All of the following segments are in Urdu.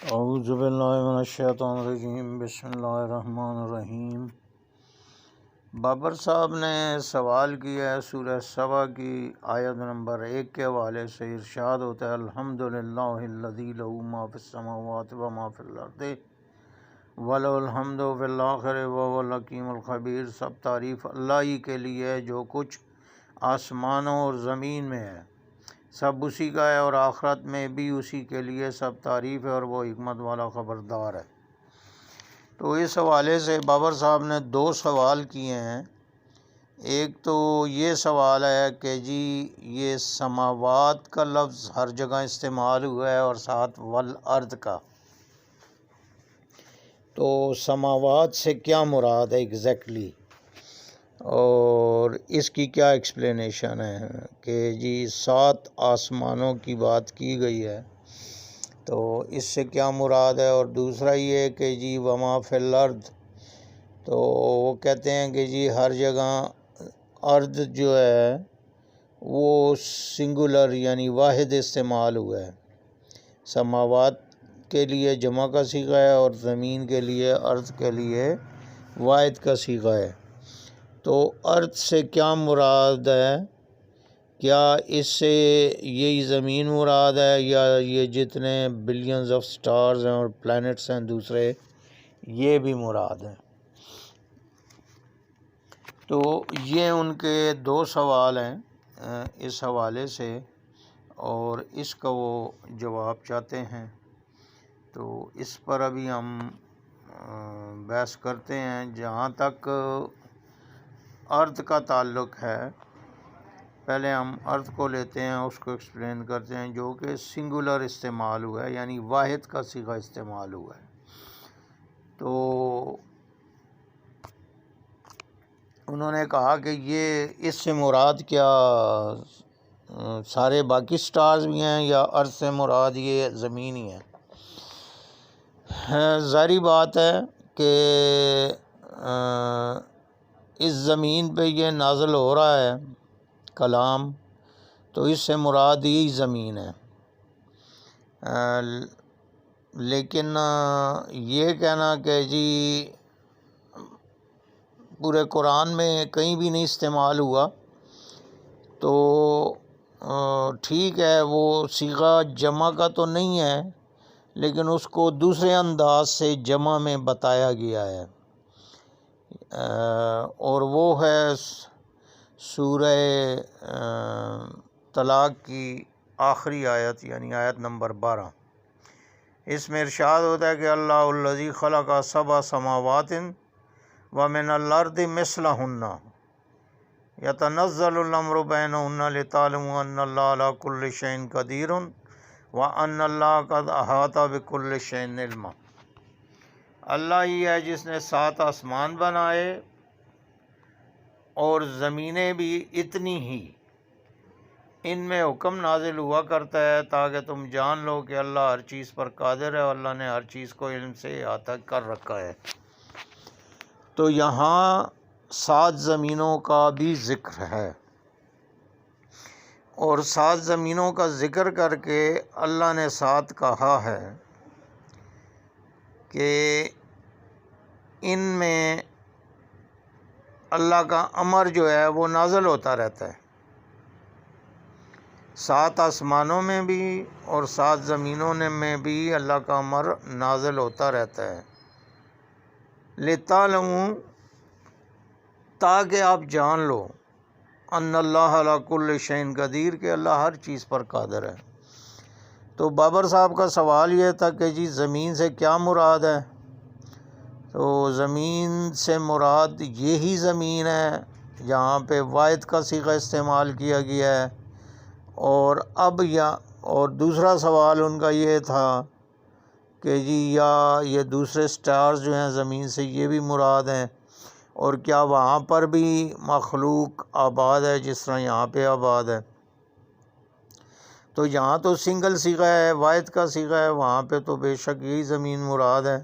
اعوذ باللہ من الشیطان الرجیم، بسم اللہ الرحمن الرحیم۔ بابر صاحب نے سوال کیا ہے سورہ سبا کی آیت نمبر 1 کے حوالے سے۔ ارشاد ہوتا ہے الحمدللہ الذی لہ ما فی السماوات و ما فی الارض وَلَهُ الْحَمْدُ فِي الْآخِرَةِ وَهُوَ الْحَکِیمُ الْخَبِیر۔ سب تعریف اللہ ہی کے لیے ہے جو کچھ آسمانوں اور زمین میں ہے، سب اسی کا ہے اور آخرت میں بھی اسی کے لیے سب تعریف ہے اور وہ حکمت والا خبردار ہے۔ تو اس حوالے سے بابر صاحب نے 2 سوال کیے ہیں۔ ایک تو یہ سوال ہے کہ جی یہ سماوات کا لفظ ہر جگہ استعمال ہوا ہے اور ساتھ والارض کا، تو سماوات سے کیا مراد ہے ایگزیکٹلی، اور اس کی کیا ایکسپلینیشن ہے کہ جی 7 آسمانوں کی بات کی گئی ہے تو اس سے کیا مراد ہے۔ اور دوسرا یہ کہ جی وما فی الارض، تو وہ کہتے ہیں کہ جی ہر جگہ ارض جو ہے وہ سنگولر یعنی واحد استعمال ہوا ہے، سماوات کے لیے جمع کا صیغہ ہے اور زمین کے لیے ارض کے لیے واحد کا صیغہ ہے۔ تو ارض سے کیا مراد ہے؟ کیا اس سے یہی زمین مراد ہے یا یہ جتنے بلینز آف سٹارز ہیں اور پلانٹس ہیں دوسرے یہ بھی مراد ہیں؟ تو یہ ان کے 2 سوال ہیں اس حوالے سے، اور اس کا وہ جواب چاہتے ہیں۔ تو اس پر ابھی ہم بحث کرتے ہیں۔ جہاں تک ارض کا تعلق ہے، پہلے ہم ارض کو لیتے ہیں، اس کو ایکسپلین کرتے ہیں، جو کہ سنگولر استعمال ہوا ہے یعنی واحد کا صیغہ استعمال ہوا ہے۔ تو انہوں نے کہا کہ یہ اس سے مراد کیا سارے باقی سٹارز بھی ہیں یا ارض سے مراد یہ زمین ہی ہے؟ ظاہری بات ہے کہ اس زمین پہ یہ نازل ہو رہا ہے کلام، تو اس سے مراد یہی زمین ہے۔ لیکن یہ کہنا کہ جی پورے قرآن میں کہیں بھی نہیں استعمال ہوا، تو ٹھیک ہے وہ صیغہ جمع کا تو نہیں ہے لیکن اس کو دوسرے انداز سے جمع میں بتایا گیا ہے، اور وہ ہے سورہ طلاق کی آخری آیت یعنی آیت نمبر 12۔ اس میں ارشاد ہوتا ہے کہ اللہ الذی خلق 7 سماوات ومن الارض مثلہن یتنزل الامر بینہن لتعلموا ان اللہ علی کل شیء قدیر وان اللہ قد احاط بکل شیء علما۔ اللہ ہی ہے جس نے 7 آسمان بنائے اور زمینیں بھی اتنی ہی، ان میں حکم نازل ہوا کرتا ہے تاکہ تم جان لو کہ اللہ ہر چیز پر قادر ہے اور اللہ نے ہر چیز کو علم سے احاطہ کر رکھا ہے۔ تو یہاں 7 زمینوں کا بھی ذکر ہے، اور 7 زمینوں کا ذکر کر کے اللہ نے 7 کہا ہے کہ ان میں اللہ کا امر جو ہے وہ نازل ہوتا رہتا ہے، 7 آسمانوں میں بھی اور 7 زمینوں میں بھی اللہ کا امر نازل ہوتا رہتا ہے۔ لِتَعْلَمُوا، تاکہ آپ جان لو، ان اللہ علی کل شیء قدیر، کہ اللہ ہر چیز پر قادر ہے۔ تو بابر صاحب کا سوال یہ تھا کہ جی زمین سے کیا مراد ہے؟ تو زمین سے مراد یہی زمین ہے جہاں پہ واحد کا صیغہ استعمال کیا گیا ہے، اور دوسرا سوال ان کا یہ تھا کہ جی یا یہ دوسرے سٹارز جو ہیں زمین سے یہ بھی مراد ہیں، اور کیا وہاں پر بھی مخلوق آباد ہے جس طرح یہاں پہ آباد ہے؟ تو یہاں تو سنگل صیغہ ہے، واحد کا صیغہ ہے، وہاں پہ تو بے شک یہی زمین مراد ہے،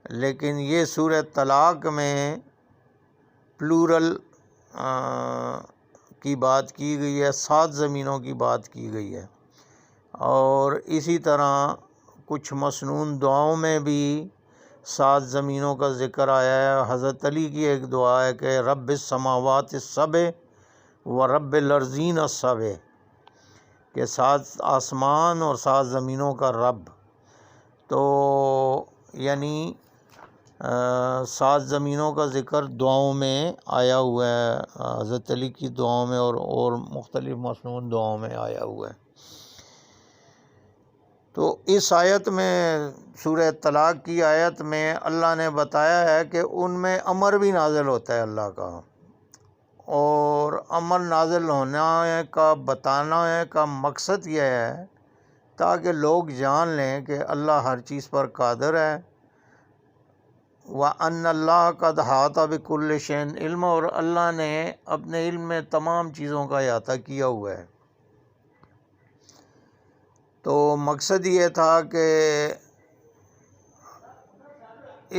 لیکن یہ سورہ طلاق میں پلورل کی بات کی گئی ہے، 7 زمینوں کی بات کی گئی ہے، اور اسی طرح کچھ مسنون دعاؤں میں بھی 7 زمینوں کا ذکر آیا ہے۔ حضرت علی کی ایک دعا ہے کہ رب السماوات السبع و رب الارضین السبع، کہ 7 آسمان اور 7 زمینوں کا رب۔ تو یعنی 7 زمینوں کا ذکر دعاؤں میں آیا ہوا ہے، حضرت علی کی دعاؤں میں اور مختلف مسنون دعاؤں میں آیا ہوا ہے۔ تو اس آیت میں، سورہ طلاق کی آیت میں اللہ نے بتایا ہے کہ ان میں امر بھی نازل ہوتا ہے اللہ کا، اور امر نازل ہونا کا بتانا کا مقصد یہ ہے تاکہ لوگ جان لیں کہ اللہ ہر چیز پر قادر ہے، وَأَنَّ اللَّهَ قَدْ أَحَاطَ بِكُلِّ شَيْءٍ علم، اور اللہ نے اپنے علم میں تمام چیزوں کا احاطہ کیا ہوا ہے۔ تو مقصد یہ تھا کہ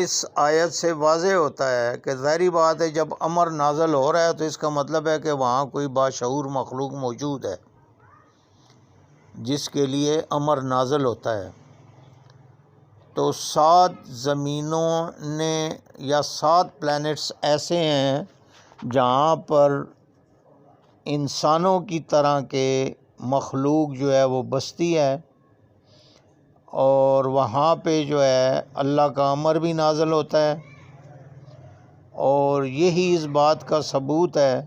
اس آیت سے واضح ہوتا ہے کہ ظاہری بات ہے جب امر نازل ہو رہا ہے تو اس کا مطلب ہے کہ وہاں کوئی باشعور مخلوق موجود ہے جس کے لیے امر نازل ہوتا ہے۔ تو 7 زمینوں نے یا 7 پلینٹس ایسے ہیں جہاں پر انسانوں کی طرح کے مخلوق جو ہے وہ بستی ہے، اور وہاں پہ جو ہے اللہ کا امر بھی نازل ہوتا ہے، اور یہی اس بات کا ثبوت ہے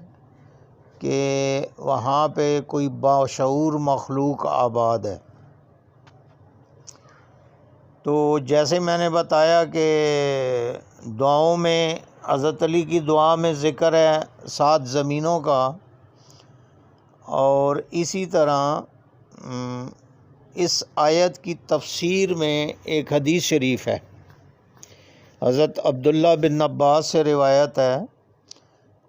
کہ وہاں پہ کوئی باشعور مخلوق آباد ہے۔ تو جیسے میں نے بتایا کہ دعاؤں میں حضرت علی کی دعا میں ذکر ہے 7 زمینوں کا، اور اسی طرح اس آیت کی تفسیر میں ایک حدیث شریف ہے، حضرت عبداللہ بن عباس سے روایت ہے،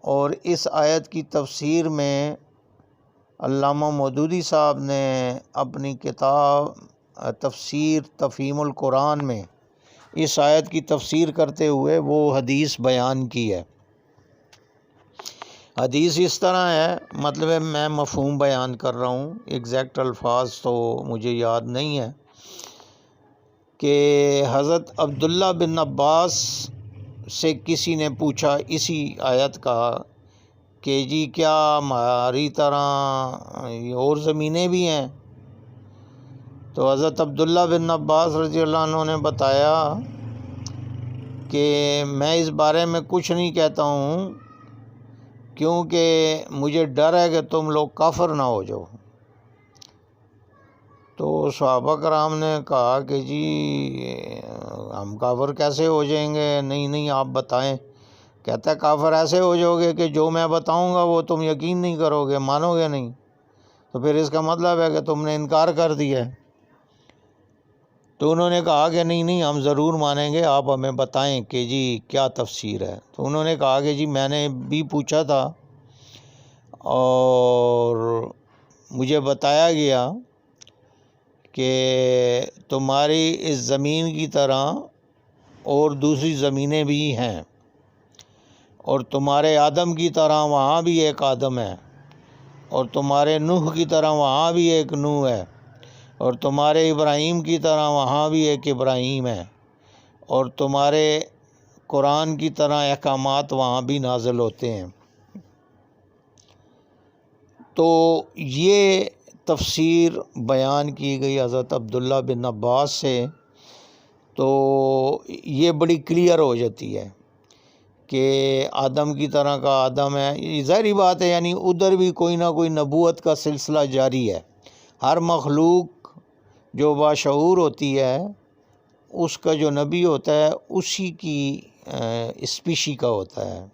اور اس آیت کی تفسیر میں علامہ مودودی صاحب نے اپنی کتاب تفسیر تفہیم القرآن میں اس آیت کی تفسیر کرتے ہوئے وہ حدیث بیان کی ہے۔ حدیث اس طرح ہے، مطلب ہے میں مفہوم بیان کر رہا ہوں، ایگزیکٹ الفاظ تو مجھے یاد نہیں ہے، کہ حضرت عبداللہ بن عباس سے کسی نے پوچھا اسی آیت کا کہ جی کیا ہماری طرح اور زمینیں بھی ہیں؟ تو حضرت عبداللہ بن عباس رضی اللہ عنہ نے بتایا کہ میں اس بارے میں کچھ نہیں کہتا ہوں کیونکہ مجھے ڈر ہے کہ تم لوگ کافر نہ ہو جاؤ۔ تو صحابہ کرام نے کہا کہ جی ہم کافر کیسے ہو جائیں گے؟ نہیں آپ بتائیں۔ کہتا ہے کافر ایسے ہو جاؤ گے کہ جو میں بتاؤں گا وہ تم یقین نہیں کرو گے، مانو گے نہیں، تو پھر اس کا مطلب ہے کہ تم نے انکار کر دیا ہے۔ تو انہوں نے کہا کہ نہیں ہم ضرور مانیں گے، آپ ہمیں بتائیں کہ جی کیا تفسیر ہے۔ تو انہوں نے کہا کہ جی میں نے بھی پوچھا تھا اور مجھے بتایا گیا کہ تمہاری اس زمین کی طرح اور دوسری زمینیں بھی ہیں، اور تمہارے آدم کی طرح وہاں بھی ایک آدم ہے، اور تمہارے نوح کی طرح وہاں بھی ایک نوح ہے، اور تمہارے ابراہیم کی طرح وہاں بھی ایک ابراہیم ہے، اور تمہارے قرآن کی طرح احکامات وہاں بھی نازل ہوتے ہیں۔ تو یہ تفسیر بیان کی گئی حضرت عبداللہ بن عباس سے، تو یہ بڑی کلیئر ہو جاتی ہے کہ آدم کی طرح کا آدم ہے۔ ظاہری بات ہے یعنی ادھر بھی کوئی نہ کوئی نبوت کا سلسلہ جاری ہے۔ ہر مخلوق جو باشعور ہوتی ہے اس کا جو نبی ہوتا ہے اسی کی اسپیشی کا ہوتا ہے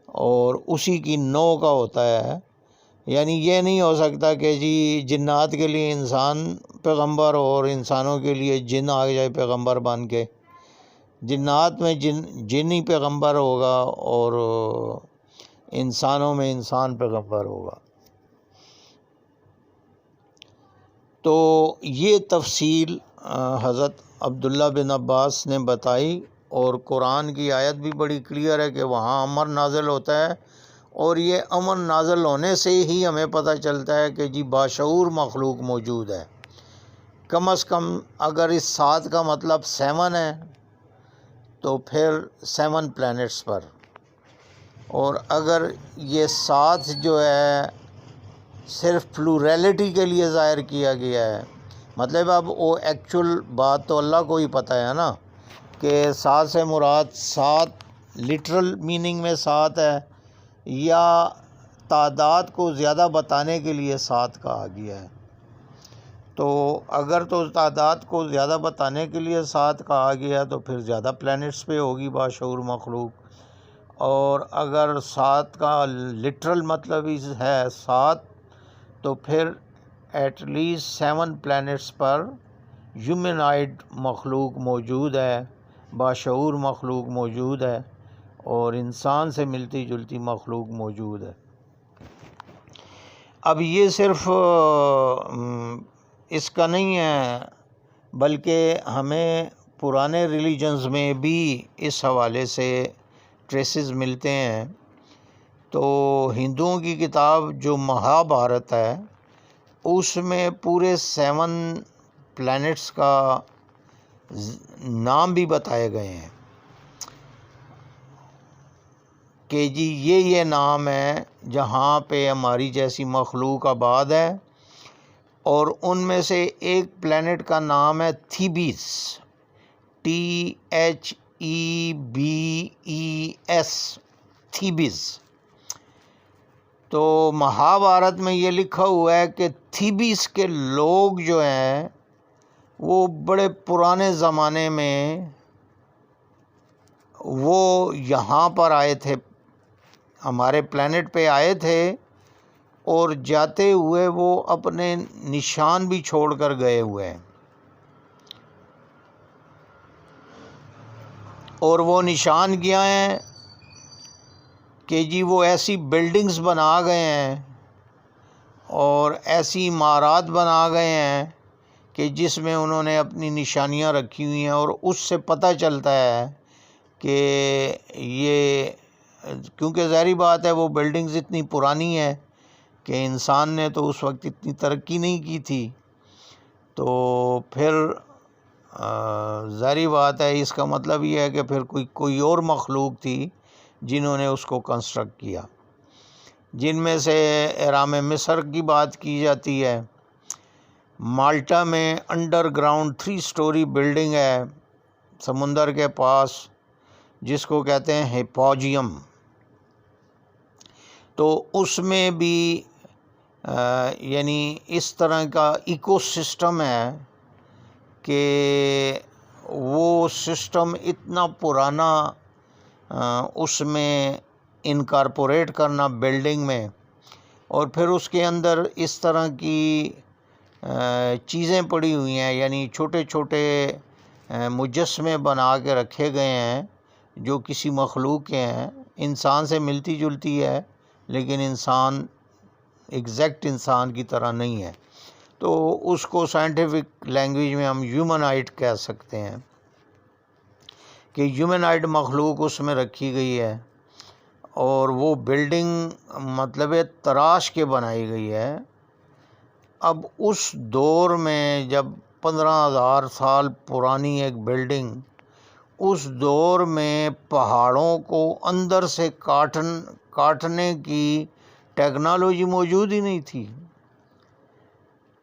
اور اسی کی نوع کا ہوتا ہے۔ یعنی یہ نہیں ہو سکتا کہ جی جنات کے لیے انسان پیغمبر اور انسانوں کے لیے جن آ جائے پیغمبر بن کے۔ جنات میں جن ہی پیغمبر ہوگا اور انسانوں میں انسان پیغمبر ہوگا۔ تو یہ تفصیل حضرت عبداللہ بن عباس نے بتائی، اور قرآن کی آیت بھی بڑی کلیئر ہے کہ وہاں امر نازل ہوتا ہے، اور یہ امر نازل ہونے سے ہی ہمیں پتہ چلتا ہے کہ جی باشعور مخلوق موجود ہے۔ کم از کم اگر اس 7 کا مطلب 7 ہے تو پھر 7 پلانٹس پر، اور اگر یہ 7 جو ہے صرف پلوریلٹی کے لیے ظاہر کیا گیا ہے، مطلب اب وہ ایکچول بات تو اللہ کو ہی پتہ ہے نا کہ 7 سے مراد 7 لٹرل میننگ میں 7 ہے یا تعداد کو زیادہ بتانے کے لیے 7 کہا گیا ہے۔ تو اگر تو تعداد کو زیادہ بتانے کے لیے 7 کہا گیا تو پھر زیادہ پلانٹس پہ ہوگی باشعور مخلوق، اور اگر 7 کا لٹرل مطلب ہی ہے 7 تو پھر ایٹ لیسٹ 7 پلانٹس پر ہیومنائڈ مخلوق موجود ہے، باشعور مخلوق موجود ہے، اور انسان سے ملتی جلتی مخلوق موجود ہے۔ اب یہ صرف اس کا نہیں ہے، بلکہ ہمیں پرانے ریلیجنز میں بھی اس حوالے سے ٹریسز ملتے ہیں۔ تو ہندوؤں کی کتاب جو مہابھارت ہے اس میں پورے 7 پلانٹس کا نام بھی بتائے گئے ہیں کہ جی یہ نام ہے جہاں پہ ہماری جیسی مخلوق آباد ہے، اور ان میں سے ایک پلانٹ کا نام ہے تھیبیس، THEBES، تھیبیس۔ تو مہابھارت میں یہ لکھا ہوا ہے کہ تھیبیس کے لوگ جو ہیں وہ بڑے پرانے زمانے میں وہ یہاں پر آئے تھے، ہمارے پلانٹ پہ آئے تھے، اور جاتے ہوئے وہ اپنے نشان بھی چھوڑ کر گئے ہوئے ہیں، اور وہ نشان کیا ہیں کہ جی وہ ایسی بلڈنگز بنا گئے ہیں اور ایسی عمارات بنا گئے ہیں کہ جس میں انہوں نے اپنی نشانیاں رکھی ہوئی ہیں، اور اس سے پتہ چلتا ہے کہ یہ، کیونکہ ظاہری بات ہے وہ بلڈنگز اتنی پرانی ہے کہ انسان نے تو اس وقت اتنی ترقی نہیں کی تھی، تو پھر ظاہری بات ہے اس کا مطلب یہ ہے کہ پھر کوئی اور مخلوق تھی جنہوں نے اس کو کنسٹرکٹ کیا، جن میں سے اہرام مصر کی بات کی جاتی ہے۔ مالٹا میں انڈر گراؤنڈ 3 سٹوری بلڈنگ ہے سمندر کے پاس، جس کو کہتے ہیں ہپوجیم، تو اس میں بھی یعنی اس طرح کا ایکو سسٹم ہے کہ وہ سسٹم اتنا پرانا اس میں انکارپوریٹ کرنا بلڈنگ میں، اور پھر اس کے اندر اس طرح کی چیزیں پڑی ہوئی ہیں، یعنی چھوٹے چھوٹے مجسمے بنا کے رکھے گئے ہیں جو کسی مخلوق کے ہیں، انسان سے ملتی جلتی ہے لیکن انسان ایگزیکٹ انسان کی طرح نہیں ہے، تو اس کو سائنٹیفک لینگویج میں ہم ہیومنائڈ کہہ سکتے ہیں کہ ہیومنائڈ مخلوق اس میں رکھی گئی ہے، اور وہ بلڈنگ مطلب تراش کے بنائی گئی ہے۔ اب اس دور میں جب 15,000 سال پرانی ایک بلڈنگ، اس دور میں پہاڑوں کو اندر سے کاٹنے کی ٹیکنالوجی موجود ہی نہیں تھی،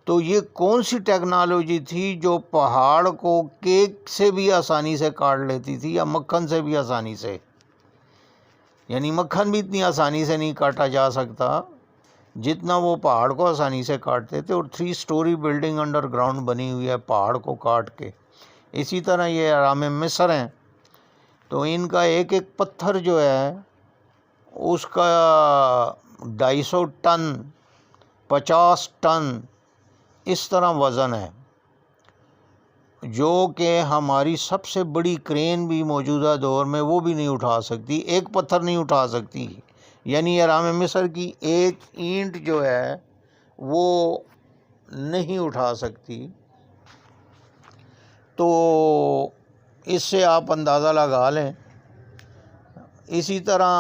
تو یہ کون سی ٹیکنالوجی تھی جو پہاڑ کو کیک سے بھی آسانی سے کاٹ لیتی تھی یا مکھن سے بھی آسانی سے؟ یعنی مکھن بھی اتنی آسانی سے نہیں کاٹا جا سکتا جتنا وہ پہاڑ کو آسانی سے کاٹتے تھے، اور 3 سٹوری بلڈنگ انڈر گراؤنڈ بنی ہوئی ہے پہاڑ کو کاٹ کے۔ اسی طرح یہ اہرام مصر ہیں، تو ان کا ایک ایک پتھر جو ہے اس کا 250 ٹن 50 ٹن اس طرح وزن ہے، جو کہ ہماری سب سے بڑی کرین بھی موجودہ دور میں وہ بھی نہیں اٹھا سکتی، ایک پتھر نہیں اٹھا سکتی، یعنی اہرام مصر کی ایک اینٹ جو ہے وہ نہیں اٹھا سکتی۔ تو اس سے آپ اندازہ لگا لیں۔ اسی طرح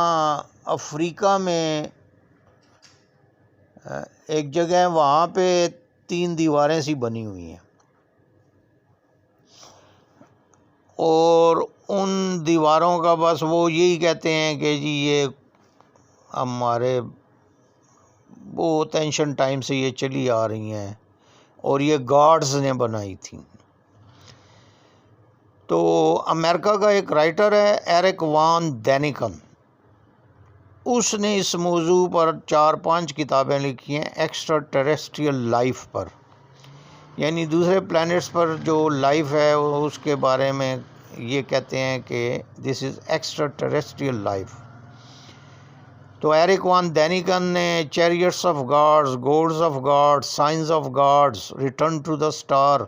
افریقہ میں ایک جگہ ہے، وہاں پہ 3 دیواریں سی بنی ہوئی ہیں، اور ان دیواروں کا بس وہ یہی کہتے ہیں کہ جی یہ ہمارے بہت اینشنٹ ٹائم سے یہ چلی آ رہی ہیں اور یہ گاڈز نے بنائی تھیں۔ تو امریکہ کا ایک رائٹر ہے ایرک وان دینیکن، اس نے اس موضوع پر 4-5 کتابیں لکھی ہیں ایکسٹرا ٹیریسٹریل لائف پر، یعنی دوسرے پلانٹس پر جو لائف ہے اس کے بارے میں یہ کہتے ہیں کہ this is extra terrestrial life. تو ایرک وان دینیکن نے chariots of gods, golds of God, signs of gods, return to the star,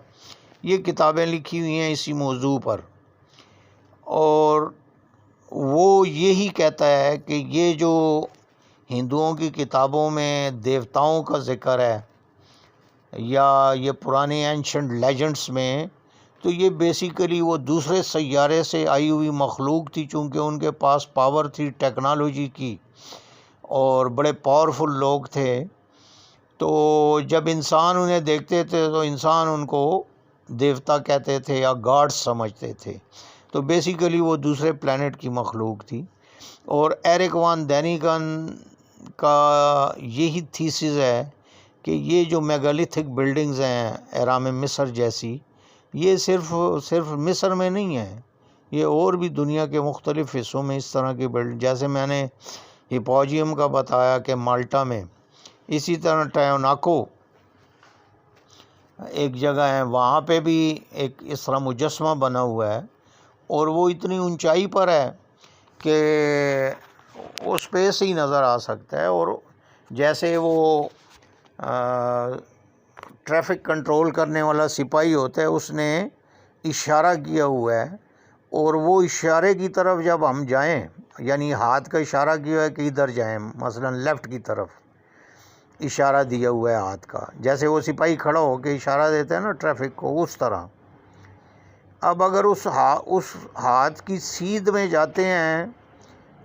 یہ کتابیں لکھی ہوئی ہیں اسی موضوع پر، اور وہ یہی کہتا ہے کہ یہ جو ہندوؤں کی کتابوں میں دیوتاؤں کا ذکر ہے یا یہ پرانے اینشنٹ لیجنڈس میں، تو یہ بیسیکلی وہ دوسرے سیارے سے آئی ہوئی مخلوق تھی، چونکہ ان کے پاس پاور تھی ٹیکنالوجی کی اور بڑے پاورفل لوگ تھے، تو جب انسان انہیں دیکھتے تھے تو انسان ان کو دیوتا کہتے تھے یا گاڈ سمجھتے تھے، تو بیسیکلی وہ دوسرے پلانٹ کی مخلوق تھی۔ اور ایرک وان دینیکن کا یہی تھیسز ہے کہ یہ جو میگالیتھک بلڈنگز ہیں اہرام مصر جیسی، یہ صرف مصر میں نہیں ہیں، یہ اور بھی دنیا کے مختلف حصوں میں اس طرح کی بلڈنگ، جیسے میں نے ہپوجیم کا بتایا کہ مالٹا میں، اسی طرح ٹیوناکو ایک جگہ ہے، وہاں پہ بھی ایک اس طرح مجسمہ بنا ہوا ہے، اور وہ اتنی اونچائی پر ہے کہ اس پہ سے ہی نظر آ سکتا ہے، اور جیسے وہ ٹریفک کنٹرول کرنے والا سپاہی ہوتا ہے، اس نے اشارہ کیا ہوا ہے، اور وہ اشارے کی طرف جب ہم جائیں، یعنی ہاتھ کا اشارہ کیا ہے کہ ادھر جائیں، مثلا لیفٹ کی طرف اشارہ دیا ہوا ہے ہاتھ کا، جیسے وہ سپاہی کھڑا ہو کے اشارہ دیتا ہے نا ٹریفک کو، اس طرح۔ اب اگر اس ہاتھ کی سیدھ میں جاتے ہیں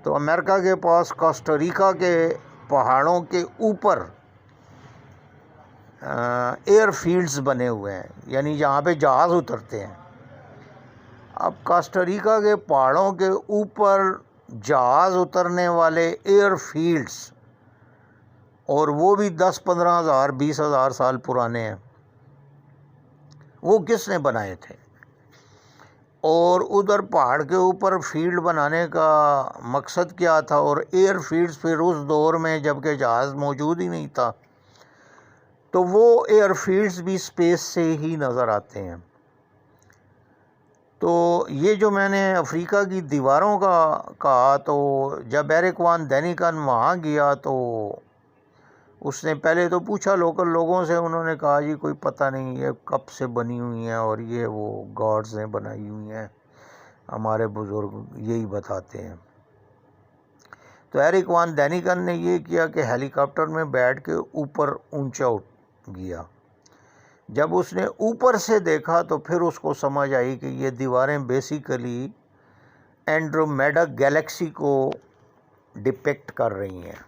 تو امریکہ کے پاس کاسٹاریکا کے پہاڑوں کے اوپر ایئر فیلڈز بنے ہوئے ہیں، یعنی جہاں پہ جہاز اترتے ہیں۔ اب کاسٹاریکا کے پہاڑوں کے اوپر جہاز اترنے والے ایئر فیلڈز، اور وہ بھی 10-15 ہزار 20 ہزار سال پرانے ہیں، وہ کس نے بنائے تھے؟ اور ادھر پہاڑ کے اوپر فیلڈ بنانے کا مقصد کیا تھا؟ اور ایئر فیلڈز پھر اس دور میں جب کہ جہاز موجود ہی نہیں تھا، تو وہ ایئر فیلڈز بھی اسپیس سے ہی نظر آتے ہیں۔ تو یہ جو میں نے افریقہ کی دیواروں کا کہا، تو جب ایرک وان دینیکن وہاں گیا تو اس نے پہلے تو پوچھا لوکل لوگوں سے، انہوں نے کہا جی کوئی پتہ نہیں یہ کب سے بنی ہوئی ہیں، اور یہ وہ گاڈز نے بنائی ہوئی ہیں، ہمارے بزرگ یہی بتاتے ہیں۔ تو ایرک وان دینیکن نے یہ کیا کہ ہیلی کاپٹر میں بیٹھ کے اوپر اونچا گیا۔ جب اس نے اوپر سے دیکھا تو پھر اس کو سمجھ آئی کہ یہ دیواریں بیسیکلی اینڈرومیڈا گیلیکسی کو ڈپیکٹ کر رہی ہیں،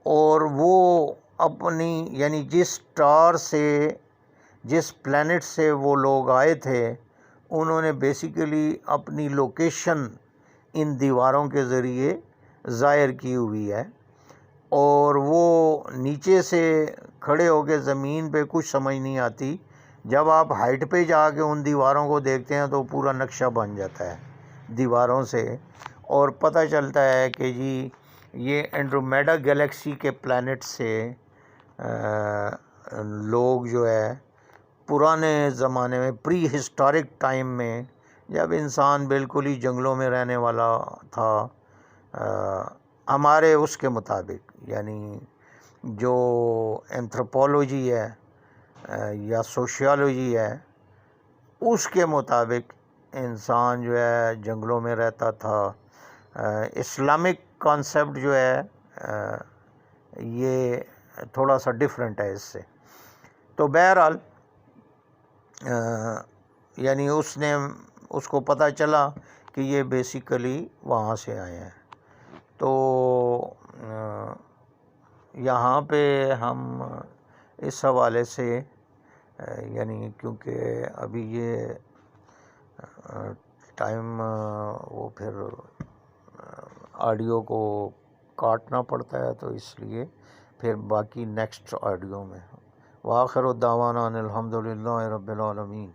اور وہ اپنی یعنی جس اسٹار سے، جس پلانٹ سے وہ لوگ آئے تھے، انہوں نے بیسیکلی اپنی لوکیشن ان دیواروں کے ذریعے ظاہر کی ہوئی ہے، اور وہ نیچے سے کھڑے ہو کے زمین پہ کچھ سمجھ نہیں آتی، جب آپ ہائٹ پہ جا کے ان دیواروں کو دیکھتے ہیں تو پورا نقشہ بن جاتا ہے دیواروں سے، اور پتہ چلتا ہے کہ جی یہ اینڈرومیڈا گیلیکسی کے پلانٹ سے لوگ جو ہے پرانے زمانے میں، پری ہسٹورک ٹائم میں، جب انسان بالکل ہی جنگلوں میں رہنے والا تھا، ہمارے اس کے مطابق، یعنی جو اینتھروپولوجی ہے یا سوشیالوجی ہے، اس کے مطابق انسان جو ہے جنگلوں میں رہتا تھا۔ اسلامک کانسیپٹ جو ہے یہ تھوڑا سا ڈیفرنٹ ہے اس سے۔ تو بہرحال یعنی اس کو پتہ چلا کہ یہ بیسیکلی وہاں سے آئے ہیں۔ تو یہاں پہ ہم اس حوالے سے، یعنی کیونکہ ابھی یہ ٹائم وہ پھر آڈیو کو کاٹنا پڑتا ہے، تو اس لیے پھر باقی نیکسٹ آڈیو میں۔ وآخر دعوانا ان الحمد للہ رب العالمین۔